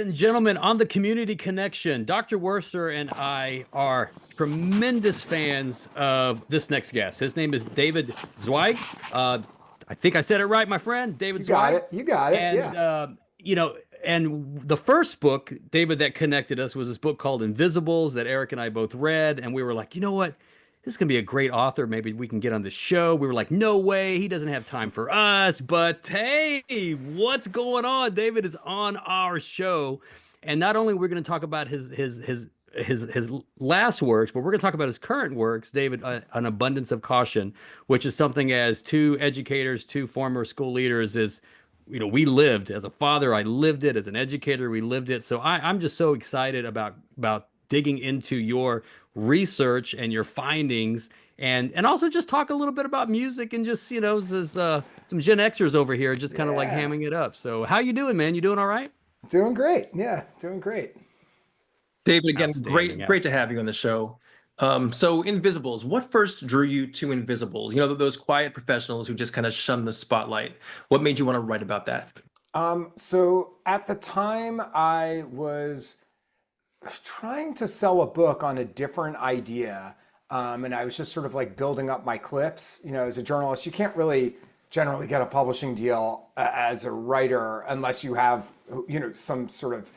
and gentlemen, on the Community Connection, Dr. Worster and I are tremendous fans of this next guest. His name is David Zweig. I think I said it right, my friend, David You got Zweig. it. You got it. And, Yeah. and the first book, David, that connected us was this book called Invisibles that Eric and I both read. And we were like, you know what? This is going to be a great author. Maybe we can get on the show. We were like, no way. He doesn't have time for us. But hey, what's going on? David is on our show. And not only we're going to talk about his last works, but we're going to talk about his current works, David, An Abundance of Caution, which is something as two educators, two former school leaders is, we lived as a father. I lived it as an educator. We lived it. So I'm just so excited about digging into your research and your findings, and also just talk a little bit about music and just some Gen Xers over here just kind of like Yeah. hamming it up. So how you doing, man? You doing all right? Doing great. Yeah. Doing great. David, again, Outstanding. great to have you on the show. So Invisibles, what first drew you to Invisibles? Those quiet professionals who just kind of shun the spotlight. What made you want to write about that? So at the time, I was trying to sell a book on a different idea. And I was just sort of like building up my clips. As a journalist, you can't really generally get a publishing deal as a writer unless you have, some sort of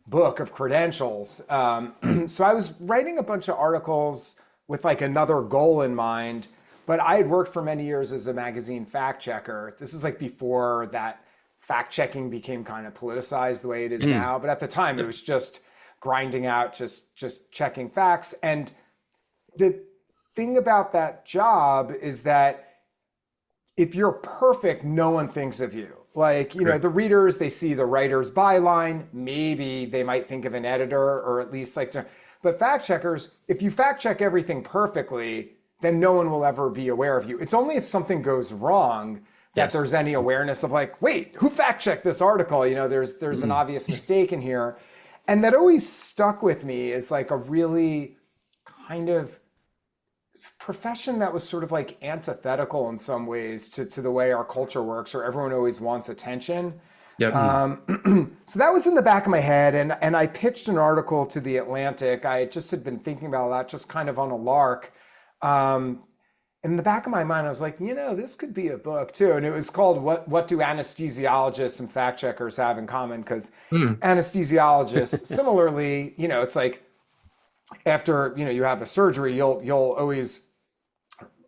book of credentials. So I was writing a bunch of articles with like another goal in mind, but I had worked for many years as a magazine fact checker. This is like before that fact checking became kind of politicized the way it is now. But at the time, it was just grinding out, just checking facts. And the thing about that job is that if you're perfect, no one thinks of you. Like, the readers, they see the writer's byline, maybe they might think of an editor or at least but fact checkers, if you fact check everything perfectly, then no one will ever be aware of you. It's only if something goes wrong that there's any awareness of like, wait, who fact checked this article? There's an obvious mistake in here. And that always stuck with me as like a really kind of profession that was sort of like antithetical in some ways to the way our culture works, or everyone always wants attention. Yep. So that was in the back of my head, and I pitched an article to The Atlantic. I just had been thinking about that just kind of on a lark. In the back of my mind, I was like, this could be a book too. And it was called What Do Anesthesiologists and Fact Checkers Have in Common? Because anesthesiologists, similarly, it's like after you have a surgery, you'll always,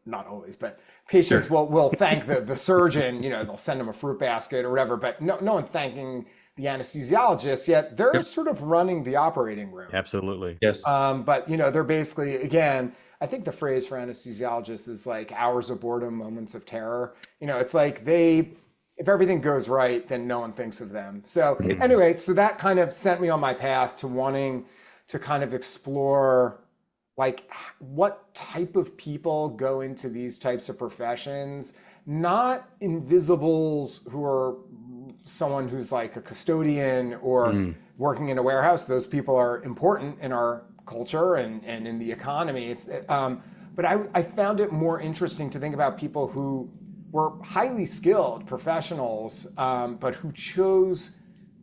not always, but patients will thank the surgeon. They'll send them a fruit basket or whatever, but no one thanking the anesthesiologist, yet they're sort of running the operating room. Absolutely. Yes. But they're basically, again, I think the phrase for anesthesiologists is like hours of boredom, moments of terror. It's like if everything goes right, then no one thinks of them. So anyway, so that kind of sent me on my path to wanting to kind of explore like what type of people go into these types of professions, not invisibles who are someone who's like a custodian or working in a warehouse. Those people are important in our culture and in the economy. But I found it more interesting to think about people who were highly skilled professionals, but who chose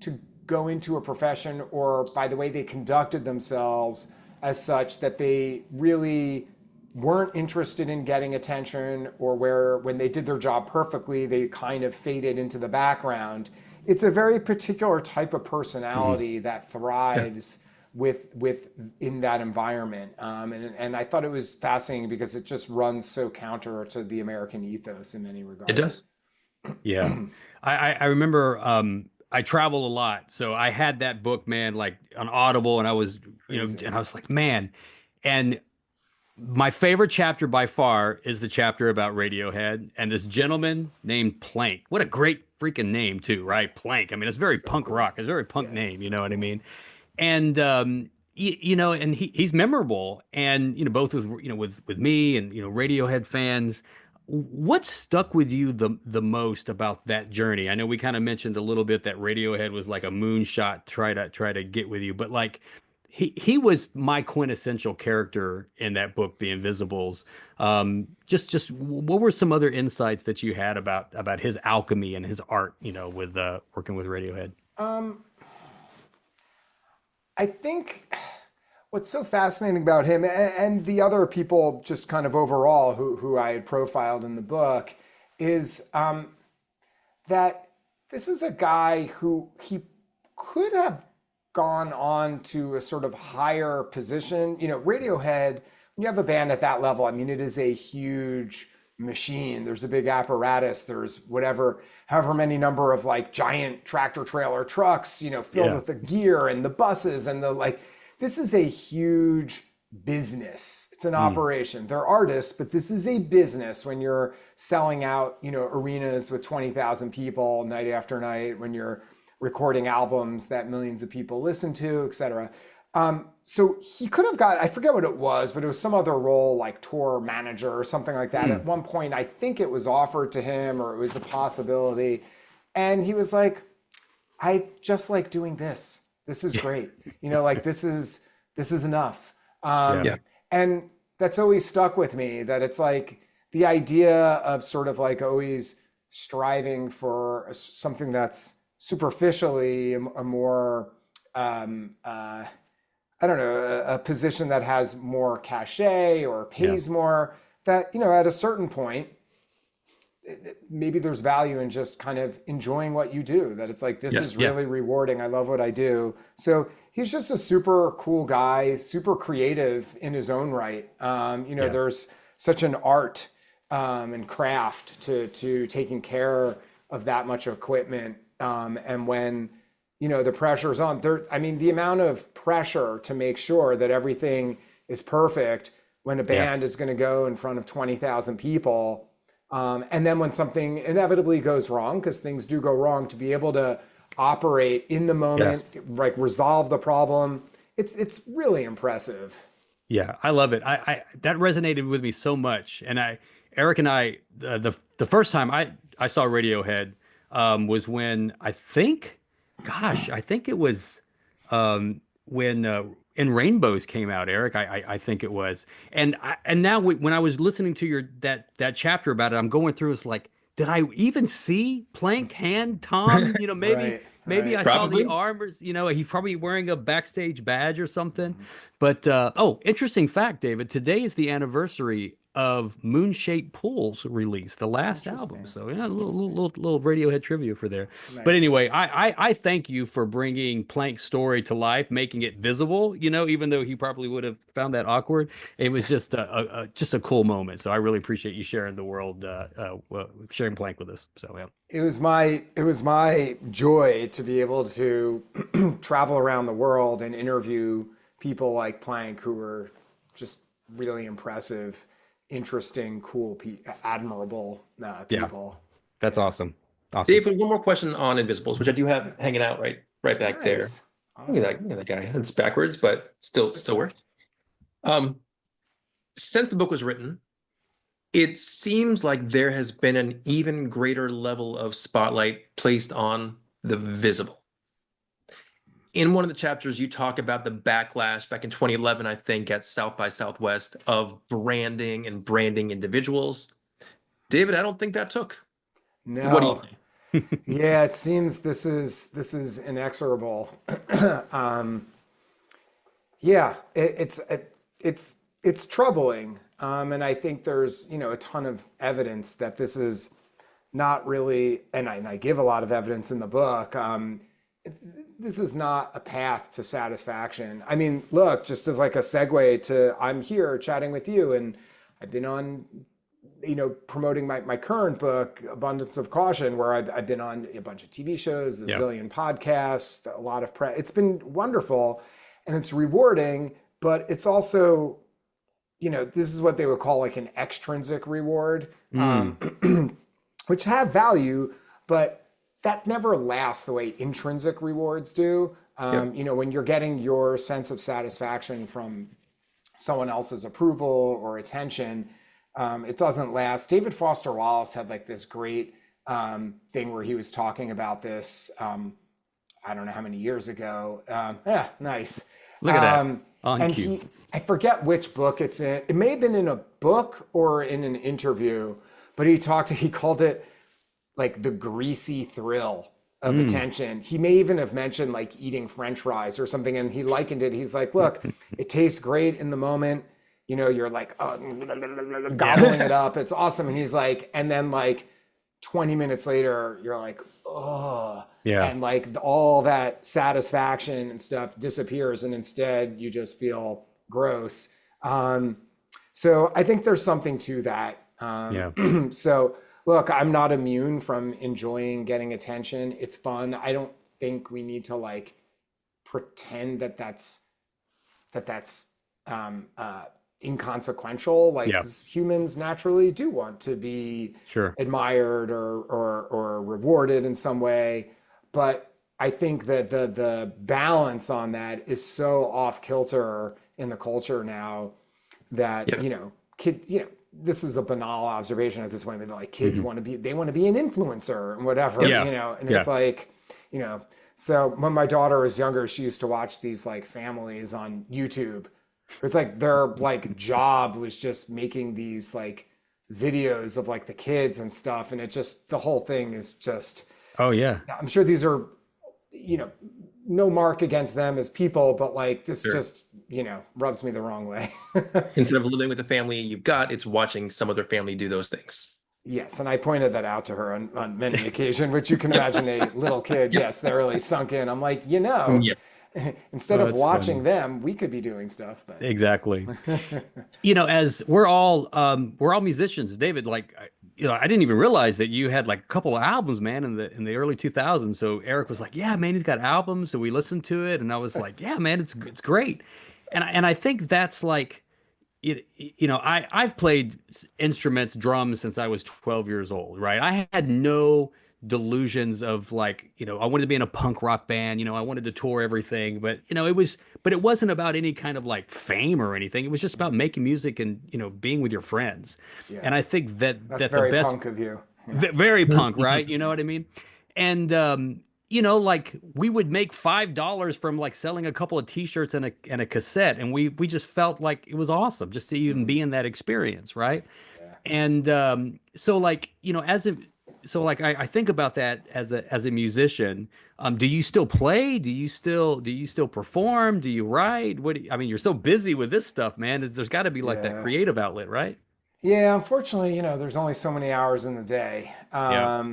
to go into a profession, or by the way they conducted themselves, as such that they really weren't interested in getting attention, or where when they did their job perfectly, they kind of faded into the background. It's a very particular type of personality that thrives in that environment. And I thought it was fascinating because it just runs so counter to the American ethos in many regards. It does. Yeah. I remember I travel a lot. So I had that book, man, like on Audible, and I was, and I was like, man. And my favorite chapter by far is the chapter about Radiohead and this gentleman named Plank. What a great freaking name too, right? Plank. I mean, it's very punk rock. It's a very punk name, you know what I mean? And and he's memorable, and both with with me and Radiohead fans. What stuck with you the most about that journey? I know we kind of mentioned a little bit that Radiohead was like a moonshot try to get with you, but like he was my quintessential character in that book, The Invisibles. Just what were some other insights that you had about his alchemy and his art, with working with Radiohead? I think what's so fascinating about him and the other people just kind of overall who I had profiled in the book is that this is a guy who he could have gone on to a sort of higher position. You know, Radiohead, when you have a band at that level, I mean, it is a huge machine. There's a big apparatus. There's however many number of like giant tractor trailer trucks, you know, filled with the gear and the buses and the like. This is a huge business. It's an operation. They're artists, but this is a business when you're selling out, you know, arenas with 20,000 people night after night, when you're recording albums that millions of people listen to, et cetera. So he could have got, I forget what it was, but it was some other role like tour manager or something like that. At one point, I think it was offered to him or it was a possibility. And he was like, I just like doing this. This is great. You know, like this is enough. And that's always stuck with me, that it's like the idea of sort of like always striving for something that's superficially a more, I don't know, a position that has more cachet or pays more, that, you know, at a certain point, maybe there's value in just kind of enjoying what you do, that it's like, this is really rewarding. I love what I do. So he's just a super cool guy, super creative in his own right. You know, there's such an art and craft to taking care of that much equipment. And when, you know, the pressure's on there, I mean, the amount of pressure to make sure that everything is perfect when a band is going to go in front of 20,000 people. And then when something inevitably goes wrong, because things do go wrong, to be able to operate in the moment, like resolve the problem, it's really impressive. Yeah, I love it. I that resonated with me so much. And Eric and I, the first time I saw Radiohead was when I think it was when In Rainbows came out, Eric. I think it was. And now when I was listening to that chapter about it, I'm going through, it's like, did I even see Plank hand Tom? You know, maybe I saw the armors, you know, he's probably wearing a backstage badge or something. But interesting fact, David, today is the anniversary of Moonshaped Pool's release, the last album. So yeah, a little Radiohead trivia for there. Nice. But anyway, I thank you for bringing Plank's story to life, making it visible, you know, even though he probably would have found that awkward. It was just a cool moment. So I really appreciate you sharing the world, sharing Plank with us. So yeah. It was my joy to be able to travel around the world and interview people like Plank, who were just really impressive, interesting, cool, admirable people. That's awesome. Awesome. David, one more question on Invisibles, which I do have hanging out right back there. Awesome. Look at that guy. It's backwards, but still works. Since the book was written, it seems like there has been an even greater level of spotlight placed on the visible. In one of the chapters, you talk about the backlash back in 2011, I think, at South by Southwest, of branding and branding individuals. David, I don't think that took. No. What do you think? Yeah, it seems this is inexorable. It's troubling, and I think there's, you know, a ton of evidence that this is not really, and I give a lot of evidence in the book. This is not a path to satisfaction. I mean, look, just as like a segue to, I'm here chatting with you, and I've been on, you know, promoting my current book, Abundance of Caution, where I've been on a bunch of TV shows, a zillion podcasts, a lot of press. It's been wonderful and it's rewarding, but it's also, you know, this is what they would call like an extrinsic reward, which have value, but that never lasts the way intrinsic rewards do. You know, when you're getting your sense of satisfaction from someone else's approval or attention, it doesn't last. David Foster Wallace had like this great thing where he was talking about this, I don't know how many years ago. Nice. Look at that. On cue. I forget which book it's in. It may have been in a book or in an interview, but he called it like the greasy thrill of Mm. attention. He may even have mentioned like eating French fries or something, and he likened it. He's like, look, it tastes great in the moment. You know, you're like, oh, Yeah. gobbling it up. It's awesome. And he's like, and then like 20 minutes later, you're like, oh, Yeah. and like all that satisfaction and stuff disappears, and instead you just feel gross. Um, so I think there's something to that. Yeah. So look, I'm not immune from enjoying getting attention. It's fun. I don't think we need to like pretend that that's um, uh, inconsequential. Like, Yeah. 'cause humans naturally do want to be Sure. admired or rewarded in some way, but I think that the balance on that is so off kilter in the culture now that Yeah. this is a banal observation at this point, but like kids Mhm. they want to be an influencer and whatever, Yeah. and Yeah. it's like, you know, so when my daughter was younger, she used to watch these like families on YouTube. It's like their like job was just making these like videos of like the kids and stuff, and it just the whole thing is just, Oh yeah. I'm sure these are, you know, no mark against them as people, but like this Sure. just, rubs me the wrong way. Instead of living with the family you've got, it's watching some other family do those things. Yes, and I pointed that out to her on many occasions, which you can Yep. imagine a little kid, Yep. yes, they're really sunk in. I'm like, Yep. instead Oh, of that's watching funny. them, we could be doing stuff, but Exactly. As we're all musicians, David, like I didn't even realize that you had like a couple of albums, man, in the early 2000s. So Eric was like, "Yeah, man, he's got albums." So we listened to it and I was like, "Yeah, man, it's great." And I think that's like I've played instruments, drums since I was 12 years old, right? I had no delusions of like, I wanted to be in a punk rock band, I wanted to tour everything, but but it wasn't about any kind of like fame or anything. It was just about making music and, being with your friends. yeah, And I think that that's that the very best punk of you. very punk, right? You know what I mean? And like we would make $5 from like selling a couple of t-shirts and a cassette, and we just felt like it was awesome just to even be in that experience, right? Yeah. And so like, I think about that as a musician. Do you still play? Do you still perform? Do you write? I mean, you're so busy with this stuff, man. There's got to be like that Yeah. creative outlet, right? Yeah, unfortunately, there's only so many hours in the day. Yeah,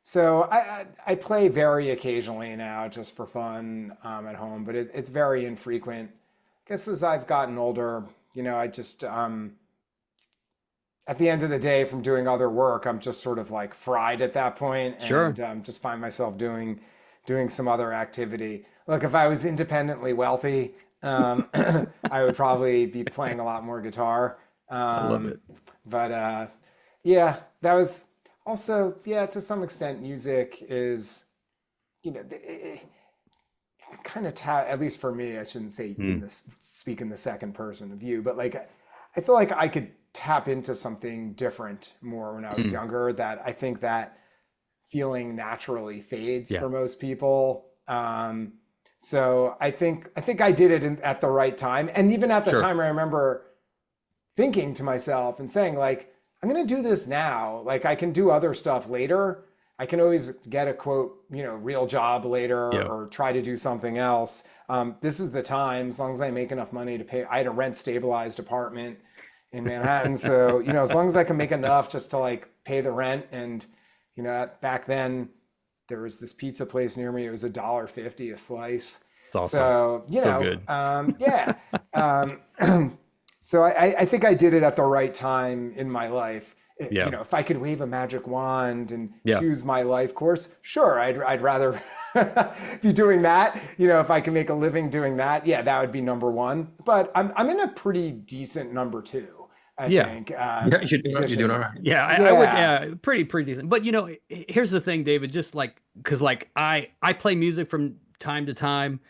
So I play very occasionally now just for fun at home, but it's very infrequent. I guess as I've gotten older, I just at the end of the day from doing other work, I'm just sort of like fried at that point, sure. and just find myself doing some other activity. Look, if I was independently wealthy, I would probably be playing a lot more guitar. I love Um, it. but yeah, that was also, yeah, to some extent, music is, kind of at least for me, I shouldn't say Hmm. speak in the second person of you, but like I feel like I could tap into something different more when I was Hmm. younger, that I think that feeling naturally fades Yeah, for most people. So I think I did it at the right time, and even at the sure. time, I remember thinking to myself and saying like, I'm going to do this now. Like I can do other stuff later. I can always get a quote, real job later, Yeah. or try to do something else. This is the time, as long as I make enough money to pay. I had a rent stabilized apartment in Manhattan. So, as long as I can make enough just to like pay the rent. And, back then there was this pizza place near me. It was $1.50 a slice. It's awesome. So, So good. yeah. Um, so I think I did it at the right time in my life. Yeah. If I could wave a magic wand and Yeah. choose my life course, sure, I'd rather be doing that. If I can make a living doing that, yeah, that would be number one. But I'm in a pretty decent number two, I Yeah. think. Yeah, you're doing all Position. right. Yeah, I would. Yeah. Yeah, pretty decent. But here's the thing, David. Just like, because like I play music from time to time.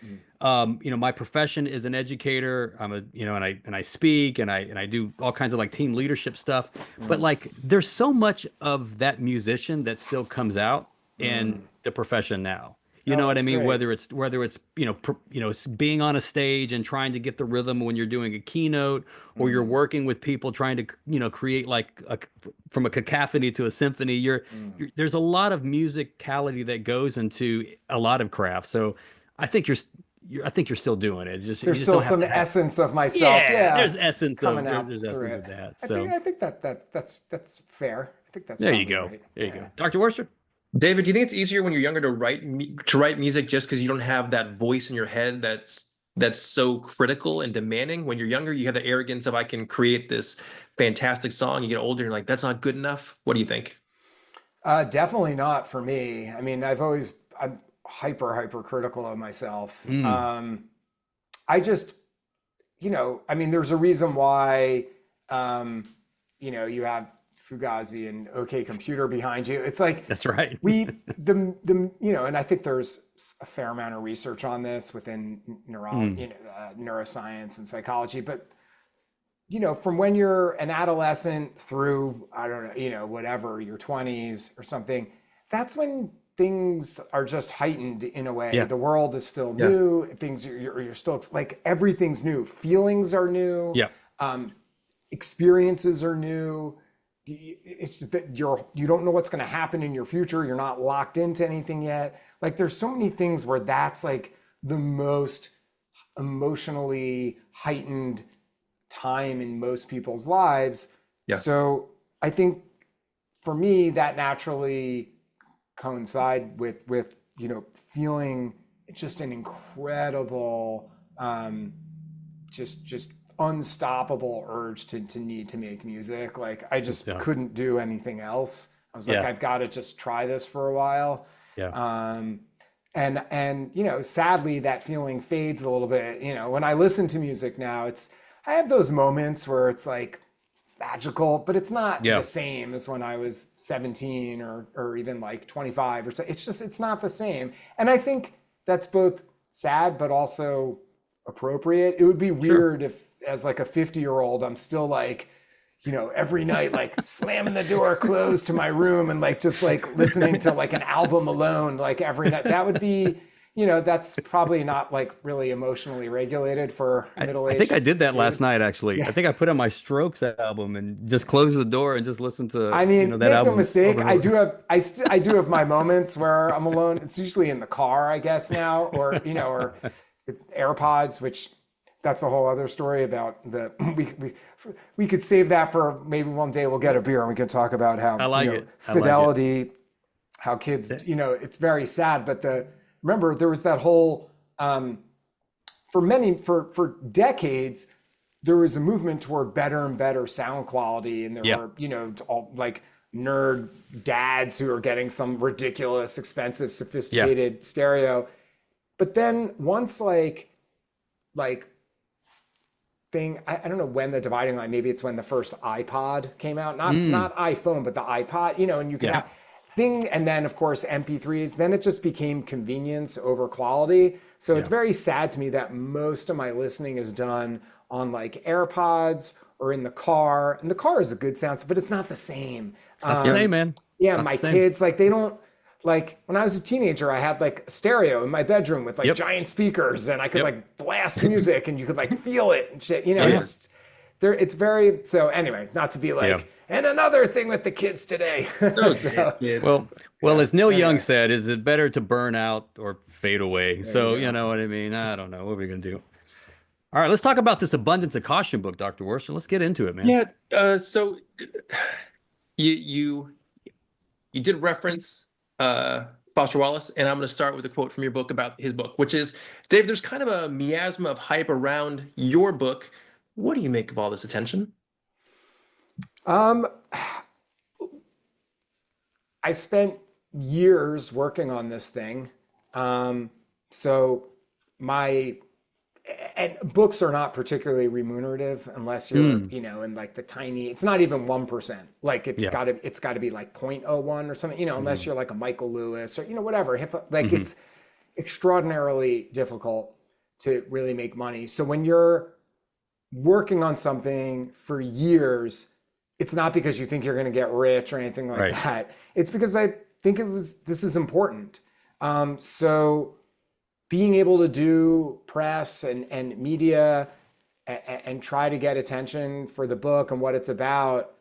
Mm. My profession is an educator. I'm a and I speak and I do all kinds of like team leadership stuff. But Mm. like, there's so much of that musician that still comes out Mm. in the profession now. You Oh, know what I that's mean? great. Whether it's being on a stage and trying to get the rhythm when you're doing a keynote, or you're Mm, working with people trying to create like from a cacophony to a symphony. mm. There's a lot of musicality that goes into a lot of crafts. So I think I think you're still doing it. Just you There's just still don't have some to have. essence of myself, Yeah, yeah, there's essence of coming out there's through essence it. of that. I think So I think that's fair. I think that's there you probably go. right. There you go. Yeah. Dr. Worcester? David, do you think it's easier when you're younger to write music just because you don't have that voice in your head that's so critical and demanding? When you're younger, you have the arrogance of I can create this fantastic song. You get older, you're like, that's not good enough. What do you think? Definitely not for me. I mean, I'm hyper critical of myself. Mm, I just, I mean, there's a reason why, um, you have Fugazi and OK Computer behind you. It's like that's right. and I think there's a fair amount of research on this within Mm, neuroscience and psychology, but from when you're an adolescent through, I don't know, whatever, your 20s or something, that's when things are just heightened in a way. yeah. The world is still Yeah. new. Things you're still like everything's new. Feelings are new. Yeah. Um, Experiences are new. It's just that you don't know what's going to happen in your future. You're not locked into anything yet. Like there's so many things where that's like the most emotionally heightened time in most people's lives. Yeah. So I think for me that naturally coincide with feeling just an incredible just unstoppable urge to need to make music. Like I Good just stuff. couldn't do anything else. I was like, Yeah. I've got to just try this for a while. Yeah. And sadly that feeling fades a little bit. When I listen to music now, I have those moments where it's like magical, but it's not Yeah. the same as when I was 17 or even like 25 or so. It's not the same. And I think that's both sad but also appropriate. It would be Sure. weird if as like a 50-year-old I'm still like every night like slamming the door closed to my room and like just like listening to like an album alone like every night. That would be that's probably not like really emotionally regulated for I think I middle-aged did that last dude. night, actually. I think I put on my Strokes album and just closed the door and just listened to, I mean, that make no album mistake, over and I over. do have I do have my moments where I'm alone. It's usually in the car, I guess now, or or with AirPods, which that's a whole other story about the we could save that for maybe one day we'll get a beer and we can talk about how I like it. I like it. fidelity, how kids, it's very sad. But remember there was that whole for decades there was a movement toward better and better sound quality, and there Yeah. were all like nerd dads who are getting some ridiculous expensive sophisticated stereo. But then once like thing, I don't know when the dividing line, maybe it's when the first iPod came out, not iPhone but the iPod, and you can Yeah. have thing, and then of course MP3s, then it just became convenience over quality. So it's Yeah. very sad to me that most of my listening is done on like AirPods or in the car. And the car is a good sound, but it's not the same. It's not the same, man. Yeah, It's not my the same. kids, like they don't like when I was a teenager, I had like a stereo in my bedroom with like Yep. giant speakers and I could Yep. like blast music and you could like feel it and shit. Yeah. It's there, it's very so anyway, not to be like, Yeah. and another thing with the kids today. So, Well, as Neil Young Anyway. said, is it better to burn out or fade away? So, you you go. know what I mean? I don't know. What are we going to do? All right, let's talk about this Abundance of Caution book, Dr. Worcester. Let's get into it, man. So you did reference Foster Wallace, and I'm going to start with a quote from your book about his book, which is, Dave, there's kind of a miasma of hype around your book. What do you make of all this attention? I spent years working on this thing. So and books are not particularly remunerative unless you're, in like the tiny, it's not even 1%. Like it's Yeah. gotta be like 0.01 or something, unless you're like a Michael Lewis or, whatever. Like Mhm. it's extraordinarily difficult to really make money. So when you're working on something for years, it's not because you think you're going to get rich or anything like Right. that. It's because I think this is important. So being able to do press and media and try to get attention for the book and what it's about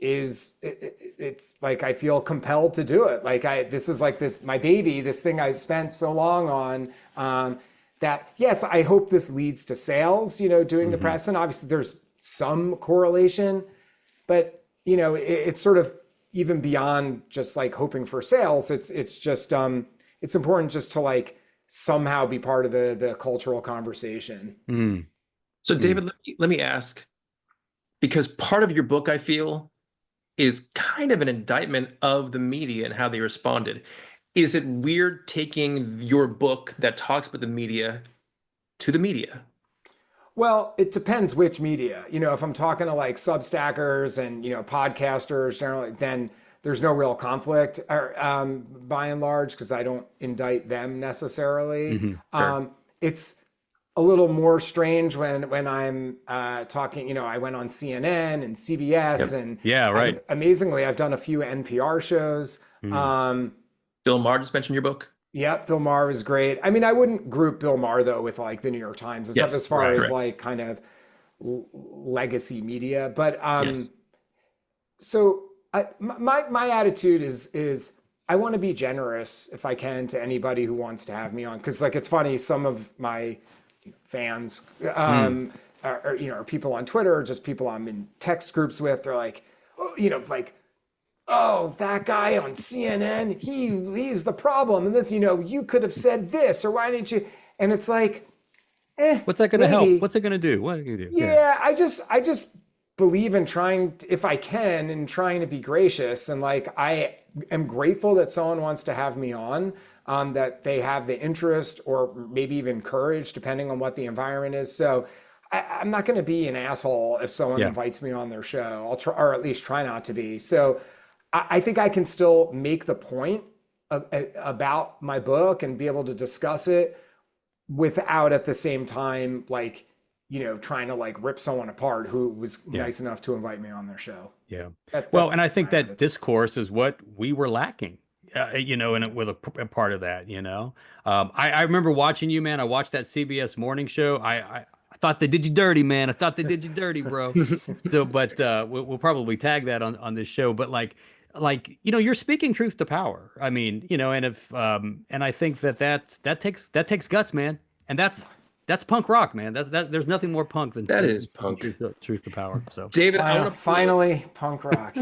it's like I feel compelled to do it. Like this is like this my baby, this thing I spent so long on. That yes, I hope this leads to sales. Doing the press, and obviously there's some correlation, but it's sort of even beyond just like hoping for sales. It's just it's important just to like somehow be part of the cultural conversation. So David, let me ask, because part of your book, I feel, is kind of an indictment of the media and how they responded. Is it weird taking your book that talks about the media to the media? Well, it depends which media. If I'm talking to like Substackers and podcasters generally, then there's no real conflict, by and large, because I don't indict them necessarily. Sure. It's a little more strange when I'm talking. I went on CNN and CBS, and Yeah, right. amazingly, I've done a few NPR shows. Bill Maher just mentioned your book. Yep, Bill Maher was great. I mean, I wouldn't group Bill Maher though with like the New York Times and stuff Yes, as far right, as right. like kind of legacy media. But Yes. so my attitude is I want to be generous if I can to anybody who wants to have me on, because like it's funny, some of my fans are people on Twitter, or just people I'm in text groups with. They're like, oh, like, oh, that guy on CNN, he's the problem. And this, you could have said this, or why didn't you? And it's like, What's that going to help? maybe. What's it going to do? What are you going to do? Yeah, I just believe in trying, if I can, in trying to be gracious. And like, I am grateful that someone wants to have me on, that they have the interest or maybe even courage, depending on what the environment is. So I'm not going to be an asshole if someone Yeah. invites me on their show. I'll try, or at least try not to be. So I think I can still make the point about my book and be able to discuss it without at the same time, like, trying to like rip someone apart who was nice enough to invite me on their show. Yeah. Well, That's and I think my that attitude. discourse is what we were lacking, and with a part of that, I remember watching you, man. I watched that CBS morning show. I thought they did you dirty, man. I thought they did you dirty, bro. So, but we'll probably tag that on this show. But you're speaking truth to power. I mean, and if and I think that takes guts, man. And that's punk rock, man. That there's nothing more punk than, That than is punk. truth to power. So. David, I want to Finally, punk rock.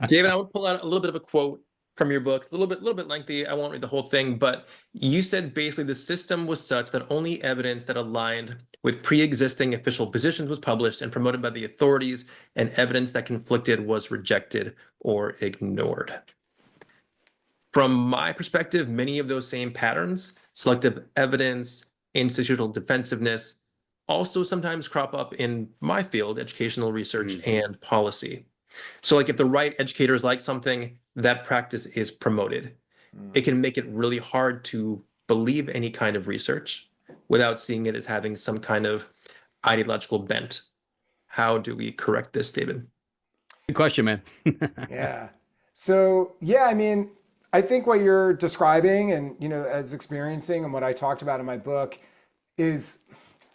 David, I want to pull out a little bit of a quote from your book. It's a little bit lengthy. I won't read the whole thing, but you said basically the system was such that only evidence that aligned with pre-existing official positions was published and promoted by the authorities, and evidence that conflicted was rejected or ignored. From my perspective, many of those same patterns, selective evidence, institutional defensiveness, also sometimes crop up in my field, educational research and policy. So like if the right educators like something, that practice is promoted. It can make it really hard to believe any kind of research without seeing it as having some kind of ideological bent. How do we correct this, David? Good question, man. Yeah. So, yeah, I mean, I think what you're describing and, as experiencing and what I talked about in my book is,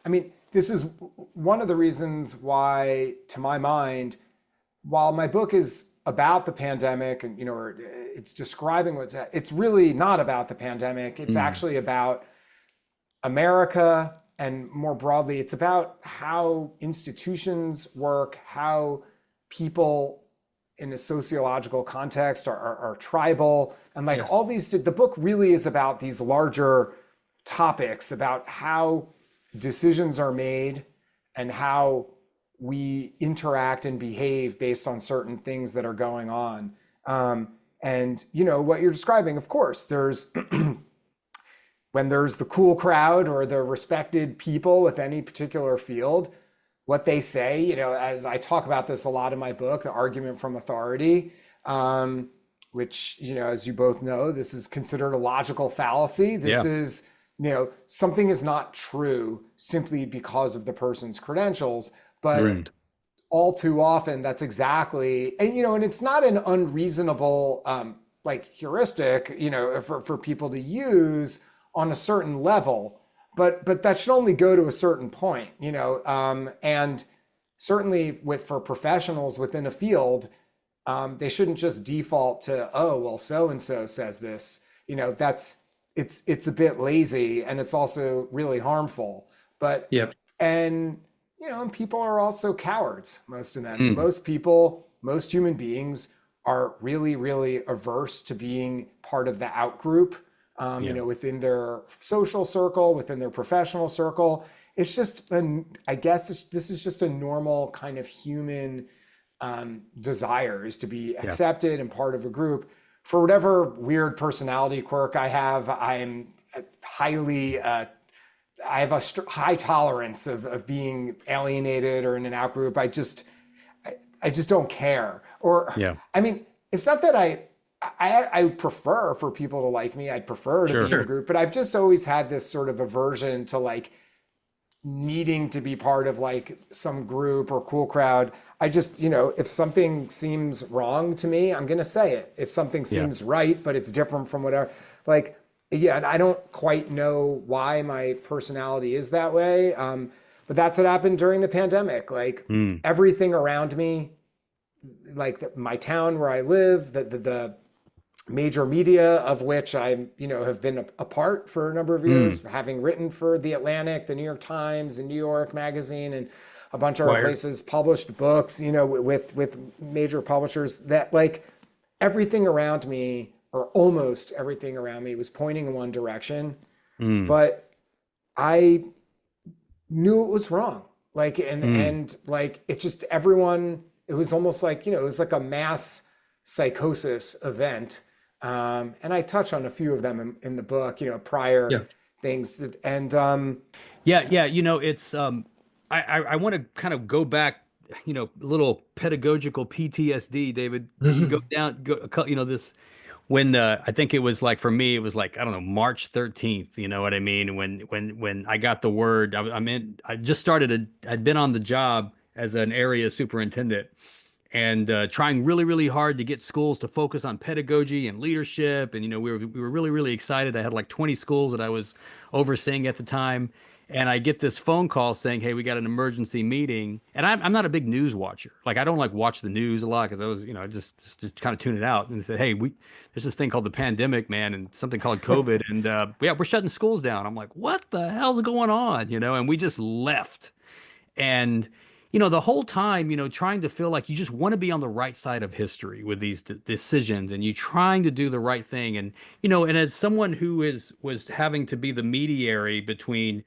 I mean, this is one of the reasons why, to my mind, while my book is about the pandemic and, or it's describing it's really not about the pandemic. It's actually about America, and more broadly, it's about how institutions work, how people in a sociological context are tribal, and like all these. The book really is about these larger topics about how decisions are made and how we interact and behave based on certain things that are going on. And what you're describing, of course, there's when there's the cool crowd or the respected people with any particular field, what they say, as I talk about this a lot in my book, the argument from authority, which, as you both know, this is considered a logical fallacy. This is, something is not true simply because of the person's credentials, but all too often that's exactly, and, and it's not an unreasonable like heuristic, for people to use on a certain level, but that should only go to a certain point, and certainly for professionals within a field, they shouldn't just default to, oh, well, so and so says this. That's it's a bit lazy, and it's also really harmful. But Yep. and and people are also cowards, most of them. Mm. Most human beings are really, really averse to being part of the out group, within their social circle, within their professional circle. It's just, I guess this is just a normal kind of human desire, is to be accepted and part of a group. For whatever weird personality quirk I have, I'm highly, I have a high tolerance of being alienated or in an out group. I just don't care. Or, I mean, it's not that I prefer for people to like me. I'd prefer to be in a group, but I've just always had this sort of aversion to like needing to be part of like some group or cool crowd. I just, if something seems wrong to me, I'm going to say it. If something seems right, but it's different from whatever, like, and I don't quite know why my personality is that way. But that's what happened during the pandemic. Like everything around me, like my town where I live, the major media of which I, have been a part for a number of years, having written for The Atlantic, the New York Times, and New York Magazine, and a bunch of other places, published books, with major publishers, that like everything around me, or almost everything around me, was pointing in one direction. But I knew it was wrong. Like, and like, it just, it was almost like, it was like a mass psychosis event. And I touch on a few of them in the book, prior things. And it's I want to kind of go back, a little pedagogical PTSD, David. You go down, this when I think it was like, for me, it was like, I don't know, March 13th, you know what I mean? When I got the word, I'd been on the job as an area superintendent, and trying really, really hard to get schools to focus on pedagogy and leadership. And, we were really, really excited. I had like 20 schools that I was overseeing at the time. And I get this phone call saying, hey, we got an emergency meeting. And I'm not a big news watcher. Like, I don't like watch the news a lot, because I was, just kind of tune it out. And they said, hey, there's this thing called the pandemic, man, and something called COVID. And we're shutting schools down. I'm like, what the hell's going on? And we just left. And the whole time, trying to feel like you just want to be on the right side of history with these decisions, and you trying to do the right thing. And, and as someone who was having to be the mediary between,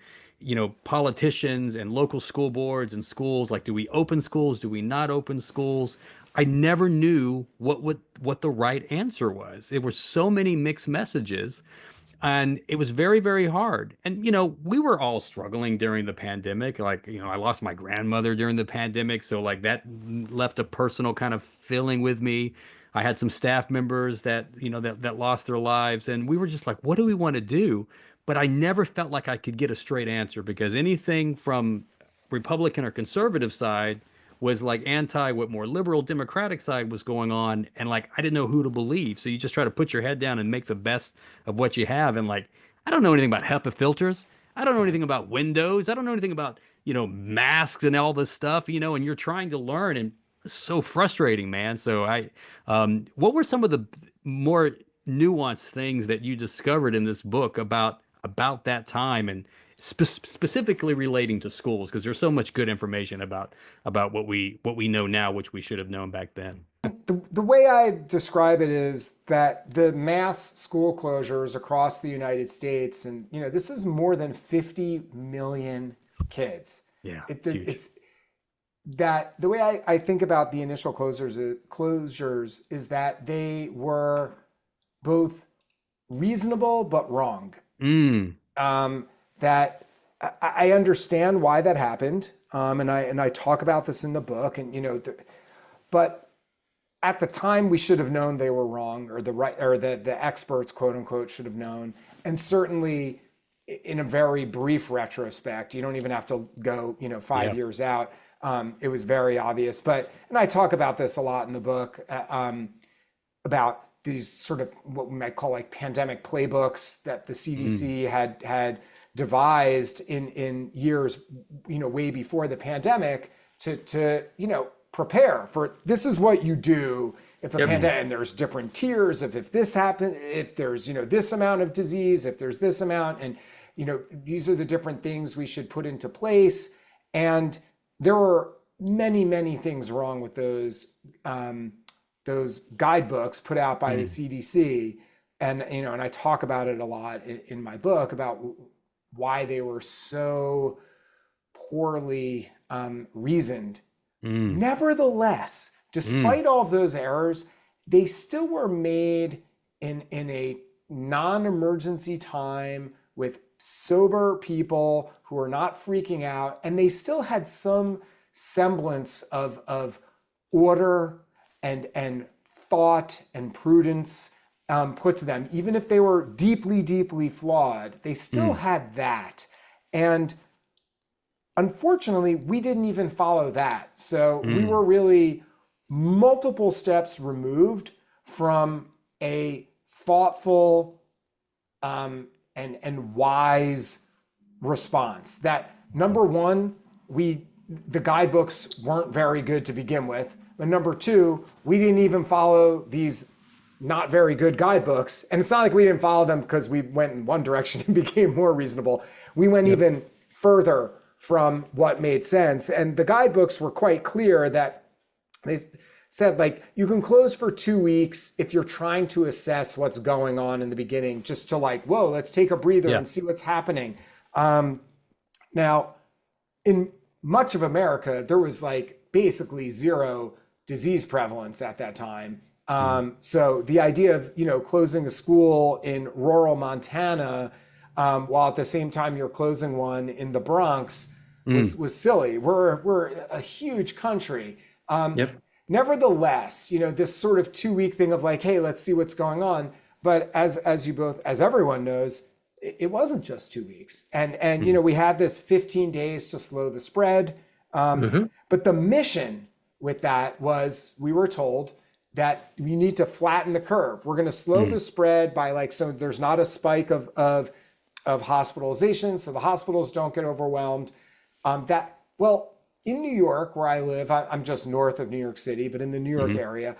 politicians and local school boards and schools, like, do we open schools? Do we not open schools? I never knew what the right answer was. There were so many mixed messages. And it was very, very hard. And, we were all struggling during the pandemic. Like, I lost my grandmother during the pandemic. So like that left a personal kind of feeling with me. I had some staff members that, that lost their lives. And we were just like, what do we want to do? But I never felt like I could get a straight answer, because anything from Republican or conservative side was like anti what more liberal Democratic side was going on. And like, I didn't know who to believe. So you just try to put your head down and make the best of what you have. And like, I don't know anything about HEPA filters. I don't know anything about Windows. I don't know anything about, masks and all this stuff, and you're trying to learn, and it's so frustrating, man. So what were some of the more nuanced things that you discovered in this book about that time, and specifically relating to schools, because there's so much good information about what we know now, which we should have known back then? the way I describe it is that the mass school closures across the United States, and this is more than 50 million kids. Yeah, it's that the way I think about the initial closures is that they were both reasonable but wrong. That I understand why that happened, and I talk about this in the book, and but at the time we should have known they were wrong, or the experts, quote unquote, should have known. And certainly in a very brief retrospect, you don't even have to go 5 years out, it was very obvious. And I talk about this a lot in the book, about these sort of what we might call like pandemic playbooks that the CDC had devised in years, way before the pandemic to prepare for, this is what you do if a pandemic, and there's different tiers of if this happened, if there's, this amount of disease, if there's this amount, and, these are the different things we should put into place. And there were many, many things wrong with those guidebooks put out by the CDC. And, and I talk about it a lot in my book about why they were so poorly reasoned. Nevertheless, despite all of those errors, they still were made in a non-emergency time with sober people who are not freaking out, and they still had some semblance of order and thought and prudence put to them. Even if they were deeply, deeply flawed, they still had that. And unfortunately, we didn't even follow that. So we were really multiple steps removed from a thoughtful and wise response. That, number one, the guidebooks weren't very good to begin with. But number two, we didn't even follow these not very good guidebooks. And it's not like we didn't follow them because we went in one direction and became more reasonable. We went even further from what made sense. And the guidebooks were quite clear that they said, like, you can close for 2 weeks if you're trying to assess what's going on in the beginning, just to like, whoa, let's take a breather and see what's happening. Now, in much of America, there was like basically zero disease prevalence at that time. So the idea of, closing a school in rural Montana, while at the same time you're closing one in the Bronx was silly. We're a huge country. Nevertheless, this sort of 2-week thing of like, hey, let's see what's going on. But as everyone knows, it wasn't just 2 weeks. And we had this 15 days to slow the spread. But the mission with that was, we were told that we need to flatten the curve. We're going to slow the spread by like, so there's not a spike of hospitalizations, so the hospitals don't get overwhelmed. In New York, where I live, I'm just north of New York City, but in the New York area,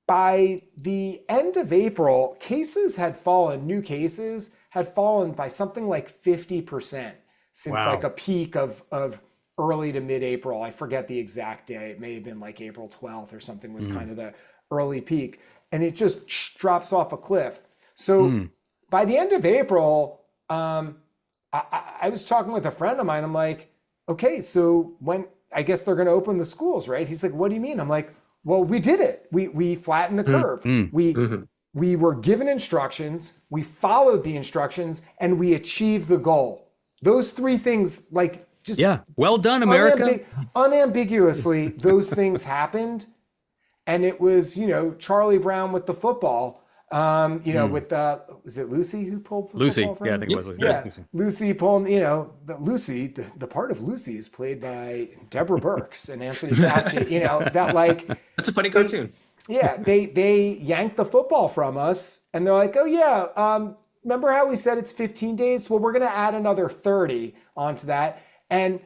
by the end of April, new cases had fallen by something like 50% since like a peak of early to mid-April. I forget the exact day. It may have been like April 12th or something was kind of the early peak. And it just drops off a cliff. So by the end of April, I was talking with a friend of mine. I'm like, okay, so when, I guess they're going to open the schools, right? He's like, what do you mean? I'm like, well, we did it. We flattened the curve. We were given instructions, we followed the instructions, and we achieved the goal. Those three things, like, just well done, America. Unambiguously, those things happened, and it was, Charlie Brown with the football. With was it Lucy who pulled the football from him? I think it was Lucy. Yeah, Lucy pulling, the part of Lucy is played by Deborah Burks and Anthony Patchett, that like. That's a funny cartoon. They yanked the football from us, and they're like, oh yeah, remember how we said it's 15 days? Well, we're going to add another 30 onto that. And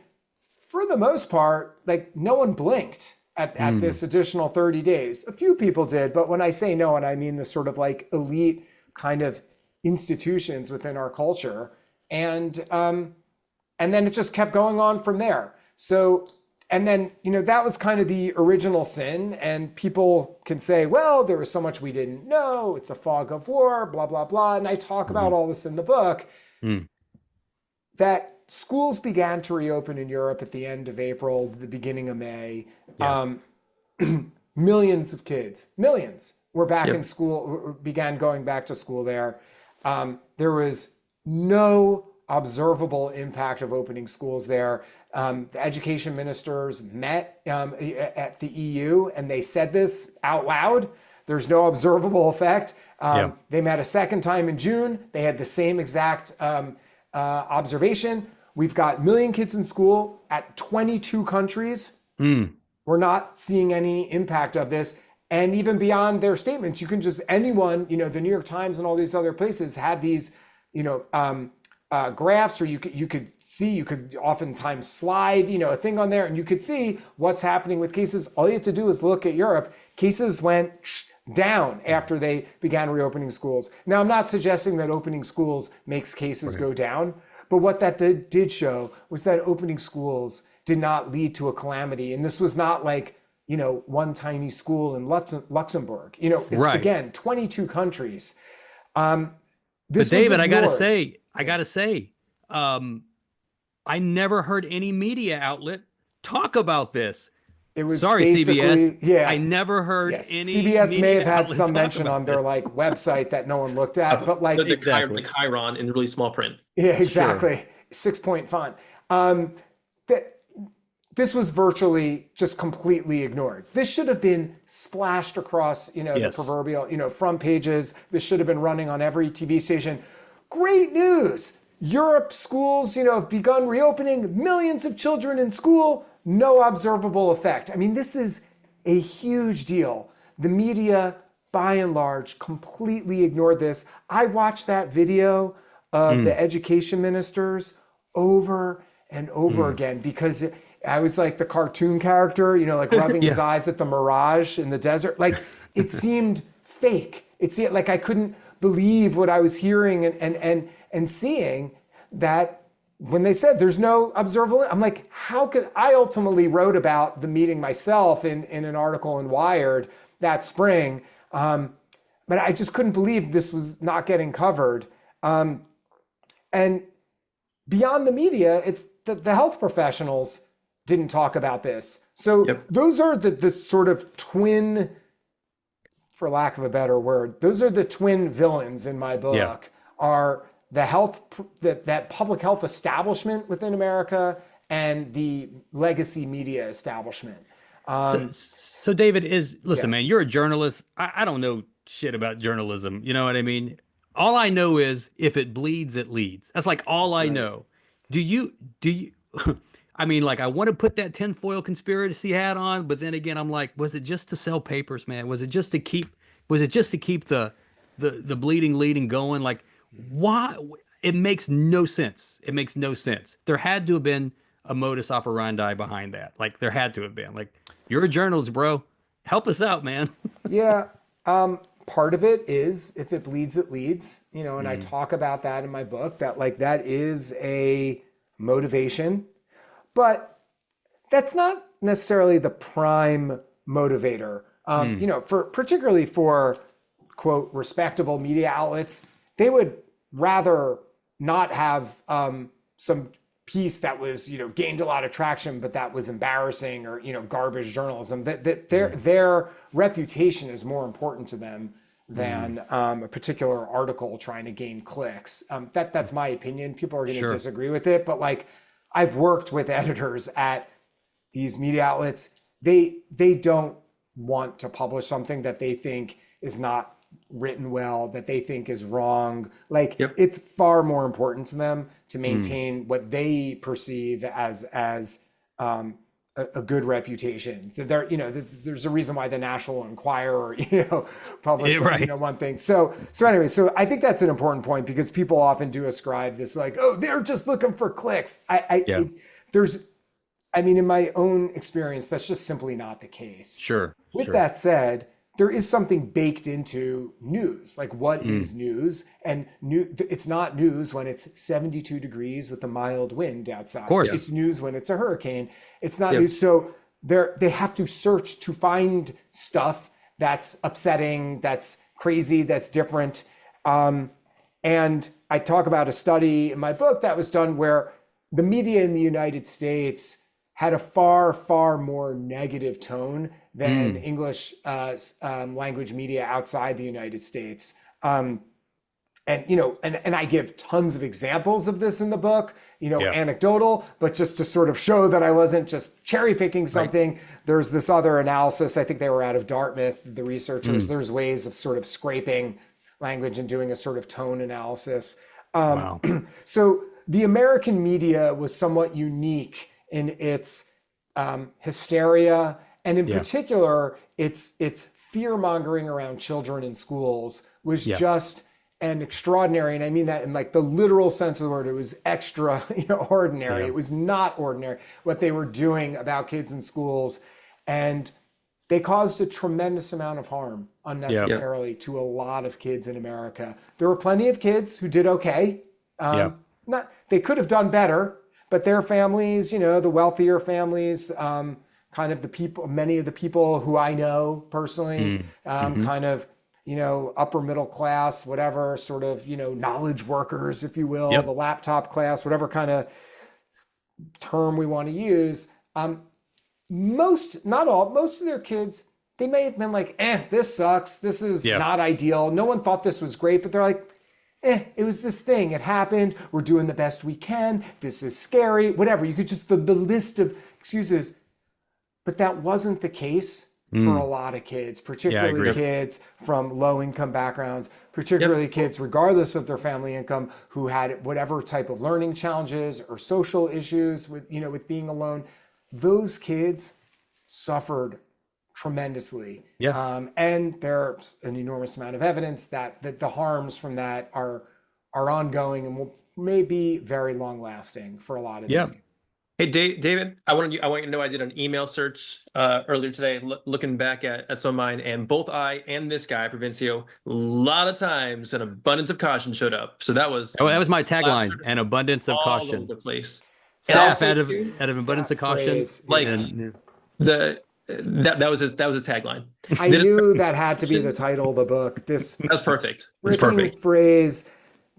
for the most part, like, no one blinked at this additional 30 days. A few people did, but when I say no one, I mean the sort of like elite kind of institutions within our culture. And then it just kept going on from there. So, and then, that was kind of the original sin, and people can say, well, there was so much we didn't know. It's a fog of war, blah, blah, blah. And I talk about all this in the book, that schools began to reopen in Europe at the end of April, the beginning of May. Millions of kids, were back in school, began going back to school there. There was no observable impact of opening schools there. The education ministers met at the EU, and they said this out loud. There's no observable effect. They met a second time in June. They had the same exact observation. We've got 1 million kids in school at 22 countries. We're not seeing any impact of this. And even beyond their statements, you can just, anyone, the New York Times and all these other places had these, graphs, or you could see, you could oftentimes slide, a thing on there, and you could see what's happening with cases. All you have to do is look at Europe. Cases went down after they began reopening schools. Now, I'm not suggesting that opening schools makes cases go down, but what that did show was that opening schools did not lead to a calamity. And this was not like, one tiny school in Luxembourg. It's, again, 22 countries. But David, I gotta say, I never heard any media outlet talk about this. It was CBS. Yeah, I never heard any. CBS may have had some talk mention about on their this. website that no one looked at, but the Chiron in really small print. Yeah, exactly. Sure. 6-point font. This was virtually just completely ignored. This should have been splashed across, the proverbial, front pages. This should have been running on every TV station. Great news. Europe schools, have begun reopening, millions of children in school, no observable effect. I mean, this is a huge deal. The media, by and large, completely ignored this. I watched that video of the education ministers over and over again, because I was like the cartoon character, like rubbing his eyes at the mirage in the desert. Like, it seemed fake. It seemed like I couldn't believe what I was hearing and seeing, that when they said there's no observable, I'm like, how could I ultimately wrote about the meeting myself in an article in Wired that spring. But I just couldn't believe this was not getting covered. And beyond the media, it's the health professionals didn't talk about this. So those are the sort of twin, for lack of a better word, those are the twin villains in my book, are the health, that public health establishment within America and the legacy media establishment. So David, listen, man, you're a journalist. I don't know shit about journalism. You know what I mean? All I know is if it bleeds, it leads. That's like all I know. Do you, I mean, like, I want to put that tinfoil conspiracy hat on, but then again, I'm like, was it just to sell papers, man? Was it just to keep the bleeding leading going? Like, why? It makes no sense. It makes no sense. There had to have been a modus operandi behind that. Like, there had to have been. Like, you're a journalist, bro. Help us out, man. Yeah. Part of it is if it bleeds, it leads, and I talk about that in my book, that like, that is a motivation, but that's not necessarily the prime motivator. Particularly for quote, respectable media outlets, they would rather not have some piece that was, gained a lot of traction, but that was embarrassing or, garbage journalism. That their reputation is more important to them than a particular article trying to gain clicks. That's my opinion. People are going to disagree with it, but like, I've worked with editors at these media outlets. They don't want to publish something that they think is not written well, that they think is wrong. Like, it's far more important to them to maintain what they perceive as a good reputation. There's a reason why the National Enquirer, published one thing. So anyway, I think that's an important point, because people often do ascribe this like, oh, they're just looking for clicks. In my own experience, that's just simply not the case. With that said, there is something baked into news. Like, what is news? And it's not news when it's 72 degrees with a mild wind outside. Of course. It's news when it's a hurricane. It's not news. So they have to search to find stuff that's upsetting, that's crazy, that's different. And I talk about a study in my book that was done where the media in the United States had a far, far more negative tone than English language media outside the United States. And I give tons of examples of this in the book, anecdotal, but just to sort of show that I wasn't just cherry picking something. Right. There's this other analysis, I think they were out of Dartmouth, the researchers. There's ways of sort of scraping language and doing a sort of tone analysis. Wow. So the American media was somewhat unique in its hysteria, and in particular, its fear mongering around children in schools was Yeah. just an extraordinary, and I mean that in like the literal sense of the word. It was extra, ordinary. Yeah. It was not ordinary what they were doing about kids in schools, and they caused a tremendous amount of harm unnecessarily to a lot of kids in America. There were plenty of kids who did okay. Yeah. Not they could have done better, but their families, the wealthier families, kind of the people, many of the people who I know personally, kind of, upper middle class, whatever sort of, knowledge workers, if you will, Yep. the laptop class, whatever kind of term we want to use. Not all, most of their kids, they may have been like, this sucks. This is not ideal. No one thought this was great, but they're like, it was this thing. It happened. We're doing the best we can. This is scary, whatever. You could just, the list of excuses. But that wasn't the case for a lot of kids, particularly kids from low income backgrounds, particularly kids, regardless of their family income, who had whatever type of learning challenges or social issues with, with being alone. Those kids suffered tremendously. And there's an enormous amount of evidence that the harms from that are ongoing and will may be very long lasting for a lot of these kids. Hey, David, I want you to know I did an email search earlier today, looking back at some of mine, and both I and this guy, Provincio, a lot of times an abundance of caution showed up. So that was my tagline, an abundance of all caution. over the place. Staff out of abundance of caution. Phrase, like that was his tagline. I knew that had to be the title of the book. That's perfect. That's perfect. Phrase